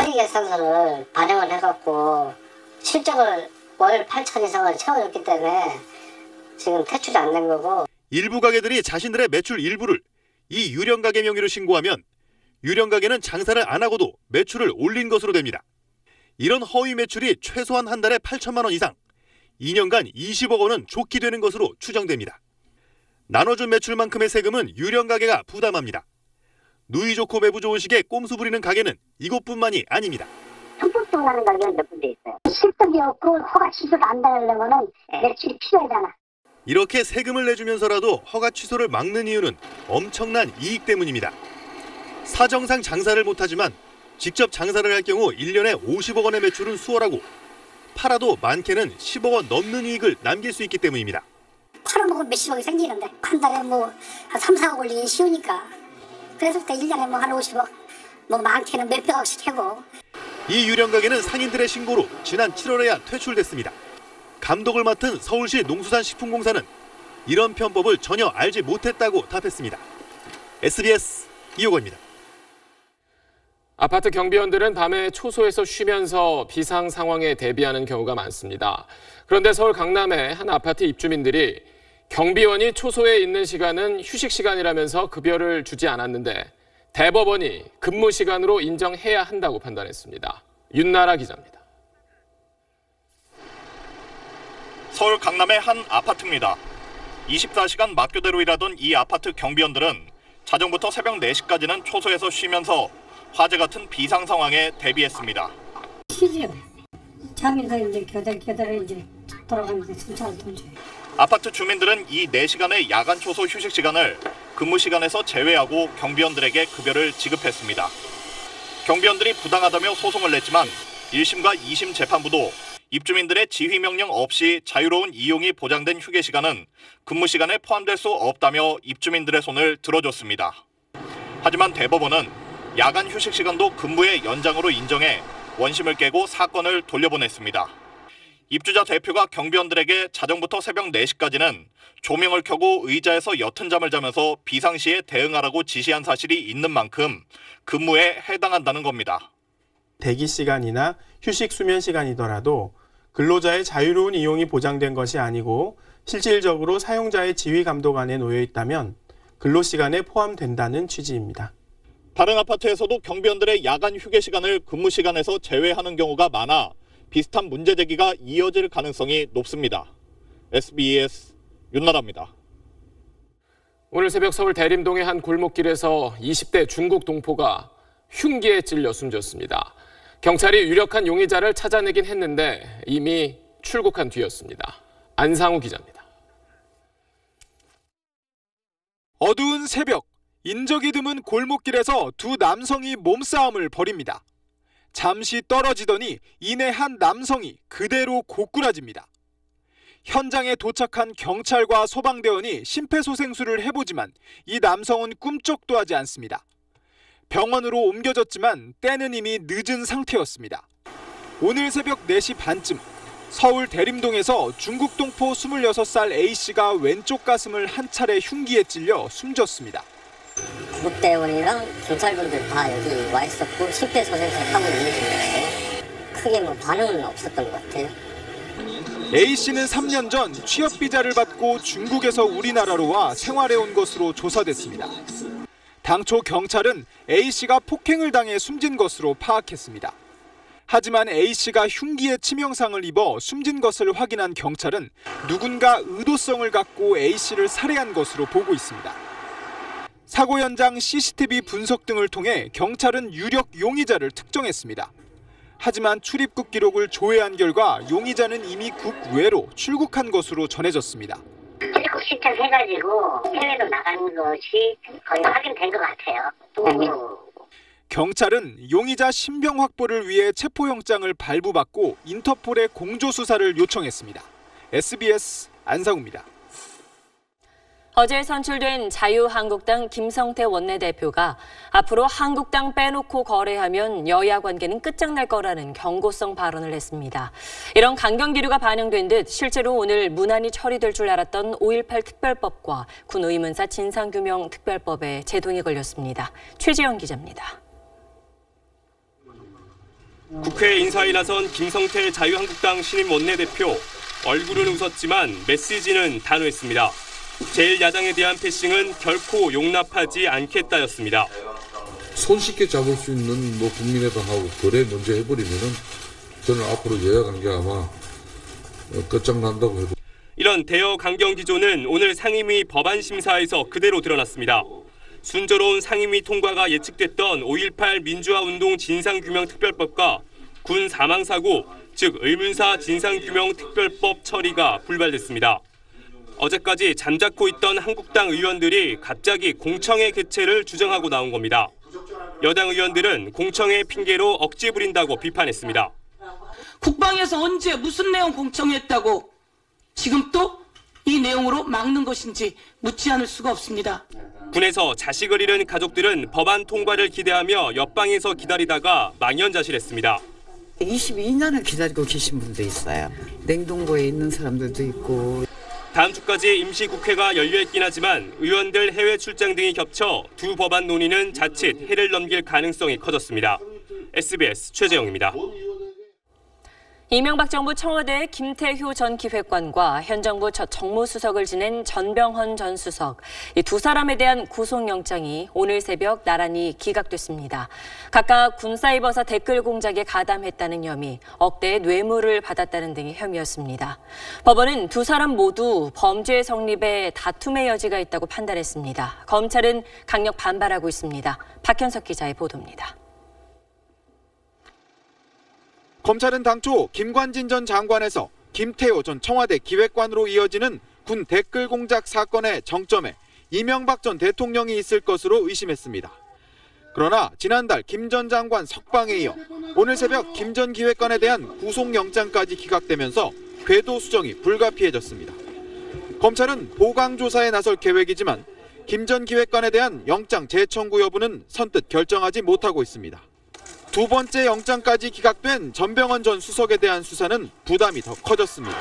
허위 계산서를 반영을 해갖고 실적을 월 8천 이상을 채워줬기 때문에 지금 퇴출이 안 된 거고. 일부 가게들이 자신들의 매출 일부를 이 유령 가게 명의로 신고하면 유령 가게는 장사를 안 하고도 매출을 올린 것으로 됩니다. 이런 허위 매출이 최소한 한 달에 8천만 원 이상, 2년간 20억 원은 좋게 되는 것으로 추정됩니다. 나눠준 매출만큼의 세금은 유령 가게가 부담합니다. 누이 좋고 매부 좋은 식의 꼼수 부리는 가게는 이곳뿐만이 아닙니다. 성폭동 나는 가게는 몇 군데 있어요. 실적이 없고 허가 취소를 안 달려면은 매출이 필요하잖아. 이렇게 세금을 내주면서라도 허가 취소를 막는 이유는 엄청난 이익 때문입니다. 사정상 장사를 못하지만 직접 장사를 할 경우 1년에 50억 원의 매출은 수월하고 팔아도 많게는 10억 원 넘는 이익을 남길 수 있기 때문입니다. 팔아먹으면 몇십억이 생기는데 한 달에 뭐 한 3, 4억 올리기 쉬우니까 그래서 그때 1년에 뭐 한 50억 뭐 많게는 몇백억씩 하고. 이 유령 가게는 상인들의 신고로 지난 7월에야 퇴출됐습니다. 감독을 맡은 서울시 농수산식품공사는 이런 편법을 전혀 알지 못했다고 답했습니다. SBS 이호건입니다. 아파트 경비원들은 밤에 초소에서 쉬면서 비상 상황에 대비하는 경우가 많습니다. 그런데 서울 강남의 한 아파트 입주민들이 경비원이 초소에 있는 시간은 휴식 시간이라면서 급여를 주지 않았는데 대법원이 근무 시간으로 인정해야 한다고 판단했습니다. 윤나라 기자입니다. 서울 강남의 한 아파트입니다. 24시간 막교대로 일하던 이 아파트 경비원들은 자정부터 새벽 4시까지는 초소에서 쉬면서 화재 같은 비상 상황에 대비했습니다. 쉬지요. 잠에서 이제 겨들겨들 이제 돌아가면서 순찰을 통제. 아파트 주민들은 이 4시간의 야간 초소 휴식 시간을 근무 시간에서 제외하고 경비원들에게 급여를 지급했습니다. 경비원들이 부당하다며 소송을 냈지만 1심과 2심 재판부도 입주민들의 지휘 명령 없이 자유로운 이용이 보장된 휴게 시간은 근무 시간에 포함될 수 없다며 입주민들의 손을 들어줬습니다. 하지만 대법원은 야간 휴식 시간도 근무의 연장으로 인정해 원심을 깨고 사건을 돌려보냈습니다. 입주자 대표가 경비원들에게 자정부터 새벽 4시까지는 조명을 켜고 의자에서 옅은 잠을 자면서 비상시에 대응하라고 지시한 사실이 있는 만큼 근무에 해당한다는 겁니다. 대기 시간이나 휴식 수면 시간이더라도 근로자의 자유로운 이용이 보장된 것이 아니고 실질적으로 사용자의 지휘 감독 안에 놓여 있다면 근로 시간에 포함된다는 취지입니다. 다른 아파트에서도 경비원들의 야간 휴게 시간을 근무 시간에서 제외하는 경우가 많아 비슷한 문제 제기가 이어질 가능성이 높습니다. SBS 윤나라입니다. 오늘 새벽 서울 대림동의 한 골목길에서 20대 중국 동포가 흉기에 찔려 숨졌습니다. 경찰이 유력한 용의자를 찾아내긴 했는데 이미 출국한 뒤였습니다. 안상우 기자입니다. 어두운 새벽, 인적이 드문 골목길에서 두 남성이 몸싸움을 벌입니다. 잠시 떨어지더니 이내 한 남성이 그대로 고꾸라집니다. 현장에 도착한 경찰과 소방대원이 심폐소생술을 해보지만 이 남성은 꿈쩍도 하지 않습니다. 병원으로 옮겨졌지만 때는 이미 늦은 상태였습니다. 오늘 새벽 4시 반쯤 서울 대림동에서 중국 동포 26살 A씨가 왼쪽 가슴을 한 차례 흉기에 찔려 숨졌습니다. 구급대원이랑 경찰분들 다 여기 와 있었고 심폐소생술 하고 있는 중이었어요. 크게 뭐 반응은 없었던 것 같아요. A씨는 3년 전 취업비자를 받고 중국에서 우리나라로 와 생활해온 것으로 조사됐습니다. 당초 경찰은 A씨가 폭행을 당해 숨진 것으로 파악했습니다. 하지만 A씨가 흉기에 치명상을 입어 숨진 것을 확인한 경찰은 누군가 의도성을 갖고 A씨를 살해한 것으로 보고 있습니다. 사고 현장 CCTV 분석 등을 통해 경찰은 유력 용의자를 특정했습니다. 하지만 출입국 기록을 조회한 결과 용의자는 이미 국외로 출국한 것으로 전해졌습니다. 출입국 신청해가지고 해외로 나가는 것이 거의 확인된 것 같아요. 또 경찰은 용의자 신병 확보를 위해 체포영장을 발부받고 인터폴에 공조수사를 요청했습니다. SBS 안상우입니다. 어제 선출된 자유한국당 김성태 원내대표가 앞으로 한국당 빼놓고 거래하면 여야 관계는 끝장날 거라는 경고성 발언을 했습니다. 이런 강경 기류가 반영된 듯 실제로 오늘 무난히 처리될 줄 알았던 5.18 특별법과 군 의문사 진상규명 특별법에 제동이 걸렸습니다. 최지영 기자입니다. 국회 인사에 나선 김성태 자유한국당 신임 원내대표. 얼굴은 웃었지만 메시지는 단호했습니다. 제1야당에 대한 패싱은 결코 용납하지 않겠다였습니다. 손쉽게 잡을 수 있는 국민의당하고 거래 먼저 해버리면은 저는 앞으로 여야 관계 아마 끝장난다고 해도. 이런 대여 강경 기조는 오늘 상임위 법안 심사에서 그대로 드러났습니다. 순조로운 상임위 통과가 예측됐던 5.18 민주화운동 진상규명특별법과 군 사망사고, 즉 의문사 진상규명특별법 처리가 불발됐습니다. 어제까지 잠자코 있던 한국당 의원들이 갑자기 공청회 개최를 주장하고 나온 겁니다. 여당 의원들은 공청회 핑계로 억지 부린다고 비판했습니다. 국방에서 언제 무슨 내용 공청회했다고 지금 또 이 내용으로 막는 것인지 묻지 않을 수가 없습니다. 군에서 자식을 잃은 가족들은 법안 통과를 기대하며 옆방에서 기다리다가 망연자실했습니다. 22년을 기다리고 계신 분도 있어요. 냉동고에 있는 사람들도 있고. 다음 주까지 임시국회가 열려있긴 하지만 의원들 해외 출장 등이 겹쳐 두 법안 논의는 자칫 해를 넘길 가능성이 커졌습니다. SBS 최재영입니다. 이명박 정부 청와대 김태효 전 기획관과 현 정부 첫 정무수석을 지낸 전병헌 전 수석, 이 두 사람에 대한 구속영장이 오늘 새벽 나란히 기각됐습니다. 각각 군사이버사 댓글 공작에 가담했다는 혐의, 억대의 뇌물을 받았다는 등의 혐의였습니다. 법원은 두 사람 모두 범죄 성립에 다툼의 여지가 있다고 판단했습니다. 검찰은 강력 반발하고 있습니다. 박현석 기자의 보도입니다. 검찰은 당초 김관진 전 장관에서 김태효 전 청와대 기획관으로 이어지는 군 댓글 공작 사건의 정점에 이명박 전 대통령이 있을 것으로 의심했습니다. 그러나 지난달 김 전 장관 석방에 이어 오늘 새벽 김 전 기획관에 대한 구속영장까지 기각되면서 궤도 수정이 불가피해졌습니다. 검찰은 보강조사에 나설 계획이지만 김 전 기획관에 대한 영장 재청구 여부는 선뜻 결정하지 못하고 있습니다. 두 번째 영장까지 기각된 전병헌 전 수석에 대한 수사는 부담이 더 커졌습니다.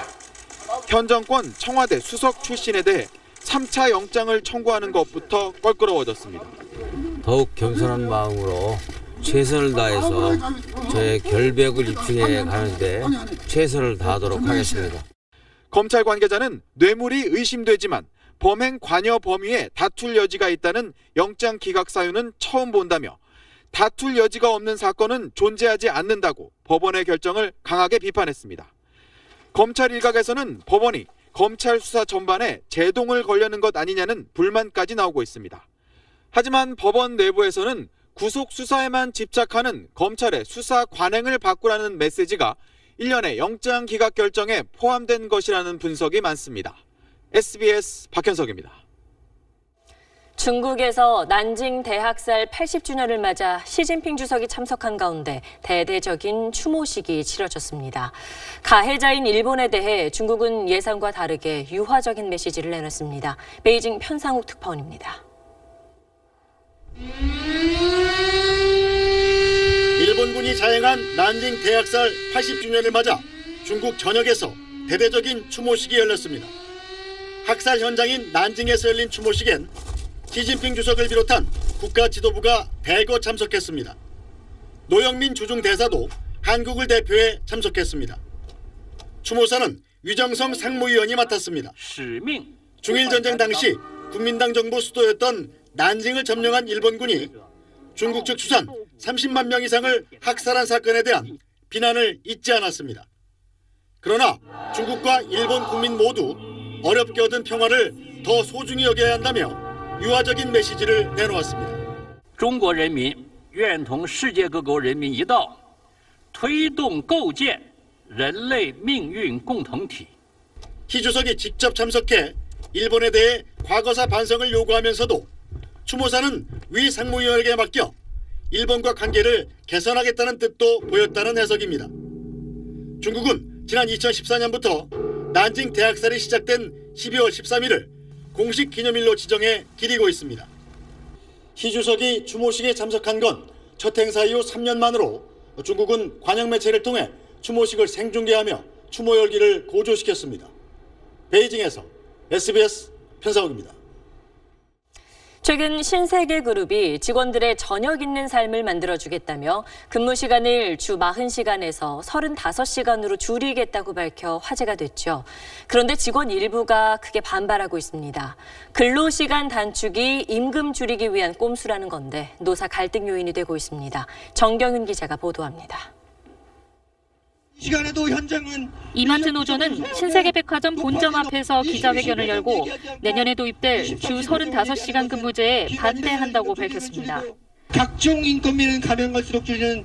현 정권 청와대 수석 출신에 대해 3차 영장을 청구하는 것부터 껄끄러워졌습니다. 더욱 겸손한 마음으로 최선을 다해서 저의 결백을 입증해 가는데 최선을 다하도록 하겠습니다. 검찰 관계자는 뇌물이 의심되지만 범행 관여 범위에 다툴 여지가 있다는 영장 기각 사유는 처음 본다며 다툴 여지가 없는 사건은 존재하지 않는다고 법원의 결정을 강하게 비판했습니다. 검찰 일각에서는 법원이 검찰 수사 전반에 제동을 걸려는 것 아니냐는 불만까지 나오고 있습니다. 하지만 법원 내부에서는 구속 수사에만 집착하는 검찰의 수사 관행을 바꾸라는 메시지가 일련의 영장 기각 결정에 포함된 것이라는 분석이 많습니다. SBS 박현석입니다. 중국에서 난징 대학살 80주년을 맞아 시진핑 주석이 참석한 가운데 대대적인 추모식이 치러졌습니다. 가해자인 일본에 대해 중국은 예상과 다르게 유화적인 메시지를 내놨습니다. 베이징 편상욱 특파원입니다. 일본군이 자행한 난징 대학살 80주년을 맞아 중국 전역에서 대대적인 추모식이 열렸습니다. 학살 현장인 난징에서 열린 추모식엔 시진핑 주석을 비롯한 국가 지도부가 대거 참석했습니다. 노영민 주중 대사도 한국을 대표해 참석했습니다. 추모사는 위정성 상무위원이 맡았습니다. 중일전쟁 당시 국민당 정부 수도였던 난징을 점령한 일본군이 중국 측 추산 30만 명 이상을 학살한 사건에 대한 비난을 잊지 않았습니다. 그러나 중국과 일본 국민 모두 어렵게 얻은 평화를 더 소중히 여겨야 한다며 유화적인 메시지를 내놓았습니다. 中国人民愿同世界各国人民一道推动构建人类命运共同体. 희 주석이 직접 참석해 일본에 대해 과거사 반성을 요구하면서도 추모사는 위 상무위원에게 맡겨 일본과 관계를 개선하겠다는 뜻도 보였다는 해석입니다. 중국은 지난 2014년부터 난징 대학살이 시작된 12월 13일을 공식 기념일로 지정해 기리고 있습니다. 시 주석이 추모식에 참석한 건 첫 행사 이후 3년 만으로 중국은 관영 매체를 통해 추모식을 생중계하며 추모 열기를 고조시켰습니다. 베이징에서 SBS 편사옥입니다. 최근 신세계그룹이 직원들의 저녁 있는 삶을 만들어주겠다며 근무 시간을 주 40시간에서 35시간으로 줄이겠다고 밝혀 화제가 됐죠. 그런데 직원 일부가 크게 반발하고 있습니다. 근로시간 단축이 임금 줄이기 위한 꼼수라는 건데 노사 갈등 요인이 되고 있습니다. 정경윤 기자가 보도합니다. 시간에도 현장은 이마트 노조는 신세계백화점 본점 앞에서 기자회견을 열고 내년에 도입될 주 35시간 근무제에 반대한다고 밝혔습니다. 각종 인건비는 가면 갈수록 줄이는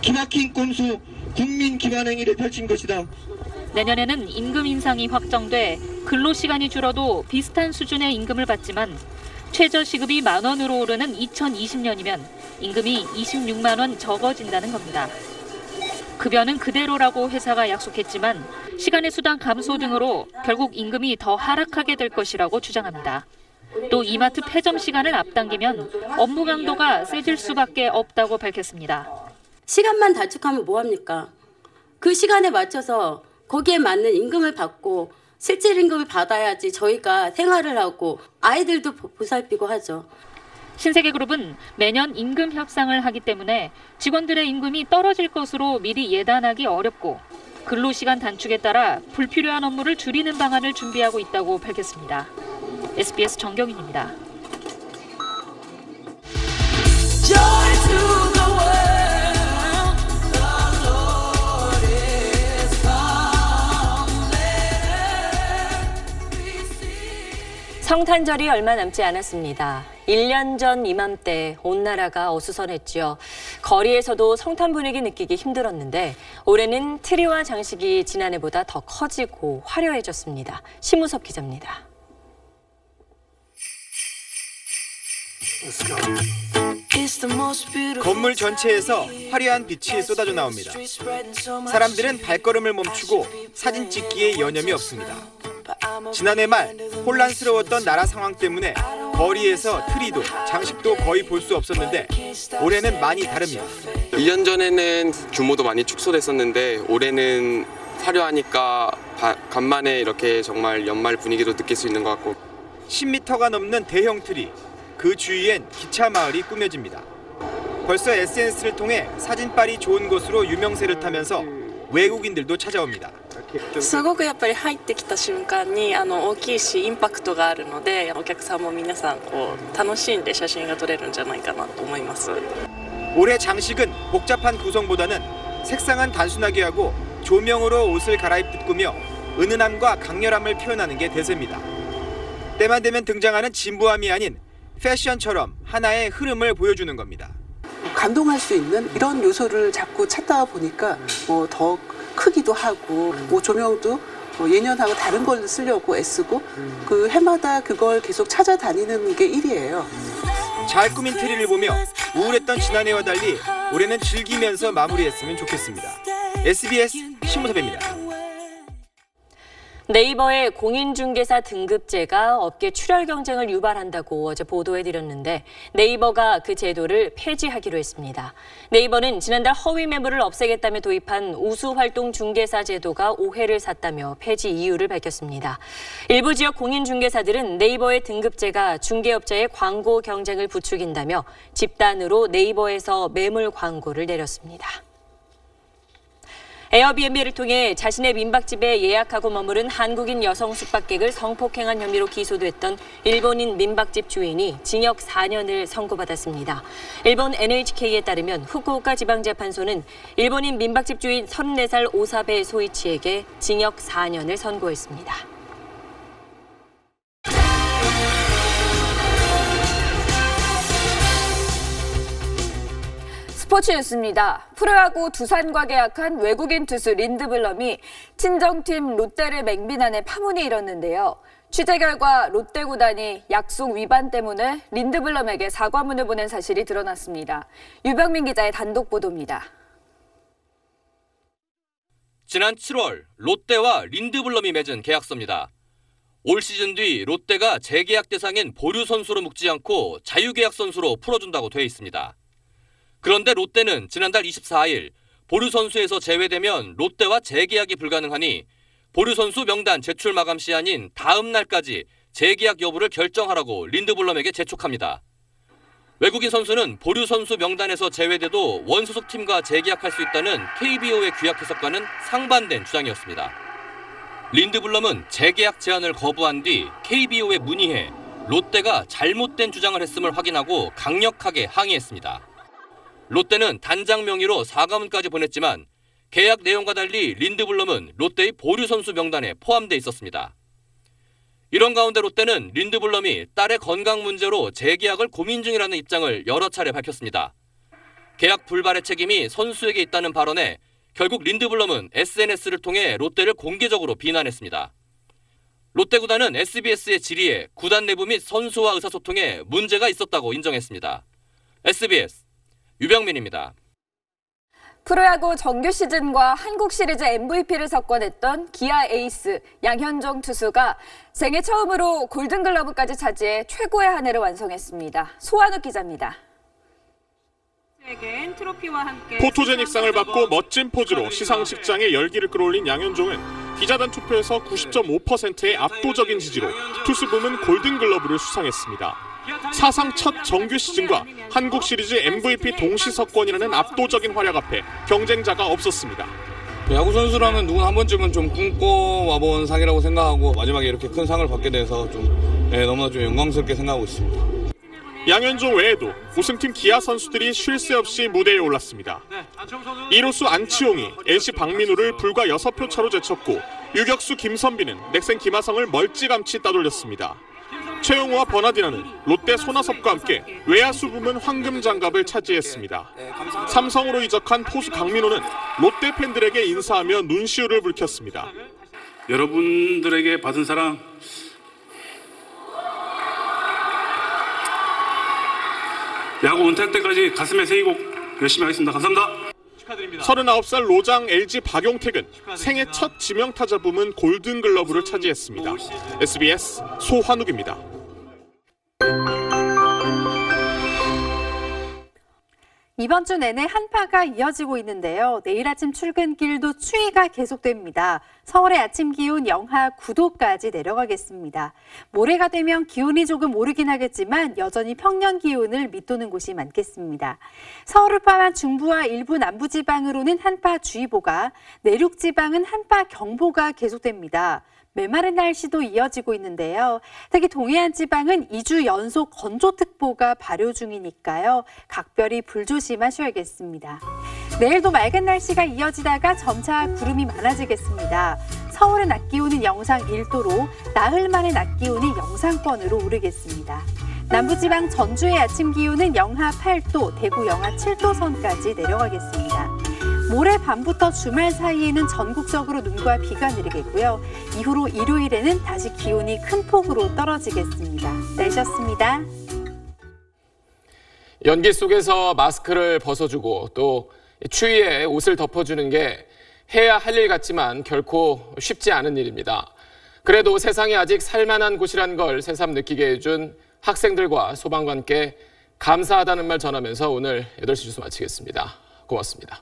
기막힌 꼼수 국민 기반 행위를 펼친 것이다. 내년에는 임금 인상이 확정돼 근로시간이 줄어도 비슷한 수준의 임금을 받지만 최저시급이 10,000원으로 오르는 2020년이면 임금이 26만 원 적어진다는 겁니다. 급여는 그대로라고 회사가 약속했지만 시간의 수당 감소 등으로 결국 임금이 더 하락하게 될 것이라고 주장합니다. 또 이마트 폐점 시간을 앞당기면 업무 강도가 세질 수밖에 없다고 밝혔습니다. 시간만 단축하면 뭐합니까? 그 시간에 맞춰서 거기에 맞는 임금을 받고 실질 임금을 받아야지 저희가 생활을 하고 아이들도 보살피고 하죠. 신세계그룹은 매년 임금 협상을 하기 때문에 직원들의 임금이 떨어질 것으로 미리 예단하기 어렵고 근로시간 단축에 따라 불필요한 업무를 줄이는 방안을 준비하고 있다고 밝혔습니다. SBS 정경윤입니다. 성탄절이 얼마 남지 않았습니다. 1년 전 이맘때 온 나라가 어수선했지요. 거리에서도 성탄 분위기 느끼기 힘들었는데 올해는 트리와 장식이 지난해보다 더 커지고 화려해졌습니다. 심우섭 기자입니다. 건물 전체에서 화려한 빛이 쏟아져 나옵니다. 사람들은 발걸음을 멈추고 사진 찍기에 여념이 없습니다. 지난해 말 혼란스러웠던 나라 상황 때문에 거리에서 트리도 장식도 거의 볼 수 없었는데 올해는 많이 다릅니다. 1년 전에는 규모도 많이 축소됐었는데 올해는 화려하니까 간만에 이렇게 정말 연말 분위기도 느낄 수 있는 것 같고 10m가 넘는 대형 트리, 그 주위엔 기차 마을이 꾸며집니다. 벌써 SNS를 통해 사진빨이 좋은 곳으로 유명세를 타면서 외국인들도 찾아옵니다. すごくやっぱり入ってきた瞬間に大きいしインパクトがあるのでお客さんも皆さん楽しんで写真が撮れるんじゃないかなと思います. 올해 장식은 복잡한 구성보다는 색상은 단순하게 하고 조명으로 옷을 갈아입듯 꾸며 은은함과 강렬함을 표현하는 게 대세입니다. 때만 되면 등장하는 진부함이 아닌 패션처럼 하나의 흐름을 보여주는 겁니다. 감동할 수 있는 이런 요소를 자꾸 찾다 보니까 더 크기도 하고 조명도 예년하고 다른 걸 쓰려고 애쓰고 그 해마다 그걸 계속 찾아다니는 게 일이에요. 잘 꾸민 트리를 보며 우울했던 지난해와 달리 올해는 즐기면서 마무리했으면 좋겠습니다. SBS 심우섭입니다. 네이버의 공인중개사 등급제가 업계 출혈 경쟁을 유발한다고 어제 보도해드렸는데 네이버가 그 제도를 폐지하기로 했습니다. 네이버는 지난달 허위 매물을 없애겠다며 도입한 우수활동 중개사 제도가 오해를 샀다며 폐지 이유를 밝혔습니다. 일부 지역 공인중개사들은 네이버의 등급제가 중개업자의 광고 경쟁을 부추긴다며 집단으로 네이버에서 매물 광고를 내렸습니다. 에어비앤비를 통해 자신의 민박집에 예약하고 머무른 한국인 여성 숙박객을 성폭행한 혐의로 기소됐던 일본인 민박집 주인이 징역 4년을 선고받았습니다. 일본 NHK에 따르면 후쿠오카 지방재판소는 일본인 민박집 주인 34살 오사베 소이치에게 징역 4년을 선고했습니다. 스포츠 뉴스입니다. 프로야구 두산과 계약한 외국인 투수 린드블럼이 친정팀 롯데를 맹비난해 파문이 일었는데요. 취재 결과 롯데 구단이 약속 위반 때문에 린드블럼에게 사과문을 보낸 사실이 드러났습니다. 유병민 기자의 단독 보도입니다. 지난 7월 롯데와 린드블럼이 맺은 계약서입니다. 올 시즌 뒤 롯데가 재계약 대상인 보류 선수로 묶지 않고 자유계약 선수로 풀어준다고 돼 있습니다. 그런데 롯데는 지난달 24일 보류 선수에서 제외되면 롯데와 재계약이 불가능하니 보류 선수 명단 제출 마감 시한인 다음 날까지 재계약 여부를 결정하라고 린드블럼에게 재촉합니다. 외국인 선수는 보류 선수 명단에서 제외돼도 원소속 팀과 재계약할 수 있다는 KBO의 규약 해석과는 상반된 주장이었습니다. 린드블럼은 재계약 제안을 거부한 뒤 KBO에 문의해 롯데가 잘못된 주장을 했음을 확인하고 강력하게 항의했습니다. 롯데는 단장 명의로 사과문까지 보냈지만 계약 내용과 달리 린드블럼은 롯데의 보류 선수 명단에 포함돼 있었습니다. 이런 가운데 롯데는 린드블럼이 딸의 건강 문제로 재계약을 고민 중이라는 입장을 여러 차례 밝혔습니다. 계약 불발의 책임이 선수에게 있다는 발언에 결국 린드블럼은 SNS를 통해 롯데를 공개적으로 비난했습니다. 롯데 구단은 SBS의 질의에 구단 내부 및 선수와 의사소통에 문제가 있었다고 인정했습니다. SBS 유병민입니다. 프로야구 정규 시즌과 한국 시리즈 MVP를 석권했던 기아 에이스 양현종 투수가 생애 처음으로 골든글러브까지 차지해 최고의 한 해를 완성했습니다. 소환욱 기자입니다. 포토제닉상을 받고 멋진 포즈로 시상식장에 열기를 끌어올린 양현종은 기자단 투표에서 90.5%의 압도적인 지지로 투수 부문 골든글러브를 수상했습니다. 사상 첫 정규 시즌과 한국 시리즈 MVP 동시 석권이라는 압도적인 활약 앞에 경쟁자가 없었습니다. 야구 선수라면 누구나 한 번쯤은 좀 꿈꿔와본 상이라고 생각하고 마지막에 이렇게 큰 상을 받게 돼서 너무나 좀 영광스럽게 생각하고 있습니다. 양현종 외에도 우승팀 기아 선수들이 쉴 새 없이 무대에 올랐습니다. 이루수 안치홍이 NC 박민우를 불과 6표 차로 제쳤고 유격수 김선비는 넥센 김하성을 멀찌감치 따돌렸습니다. 최용우와 버나디나는 롯데 손아섭과 함께 외야수 부문 황금 장갑을 차지했습니다. 삼성으로 이적한 포수 강민호는 롯데 팬들에게 인사하며 눈시울을 붉혔습니다. 여러분들에게 받은 사랑 야구 은퇴할 때까지 가슴에 새기고 열심히 하겠습니다. 감사합니다. 39살 로장 LG 박용택은 생애 첫 지명타자 부문 골든글러브를 차지했습니다. SBS 소환욱입니다. 이번 주 내내 한파가 이어지고 있는데요. 내일 아침 출근길도 추위가 계속됩니다. 서울의 아침 기온 영하 9도까지 내려가겠습니다. 모레가 되면 기온이 조금 오르긴 하겠지만 여전히 평년 기온을 밑도는 곳이 많겠습니다. 서울을 포함한 중부와 일부 남부지방으로는 한파주의보가, 내륙지방은 한파경보가 계속됩니다. 메마른 날씨도 이어지고 있는데요. 특히 동해안 지방은 2주 연속 건조특보가 발효 중이니까요. 각별히 불조심하셔야겠습니다. 내일도 맑은 날씨가 이어지다가 점차 구름이 많아지겠습니다. 서울의 낮 기온은 영상 1도로 나흘 만에 낮 기온이 영상권으로 오르겠습니다. 남부지방 전주의 아침 기온은 영하 8도, 대구 영하 7도 선까지 내려가겠습니다. 모레 밤부터 주말 사이에는 전국적으로 눈과 비가 내리겠고요. 이후로 일요일에는 다시 기온이 큰 폭으로 떨어지겠습니다. 날씨였습니다. 연기 속에서 마스크를 벗어주고 또 추위에 옷을 덮어주는 게 해야 할 일 같지만 결코 쉽지 않은 일입니다. 그래도 세상이 아직 살만한 곳이란 걸 새삼 느끼게 해준 학생들과 소방관께 감사하다는 말 전하면서 오늘 8시 뉴스 마치겠습니다. 고맙습니다.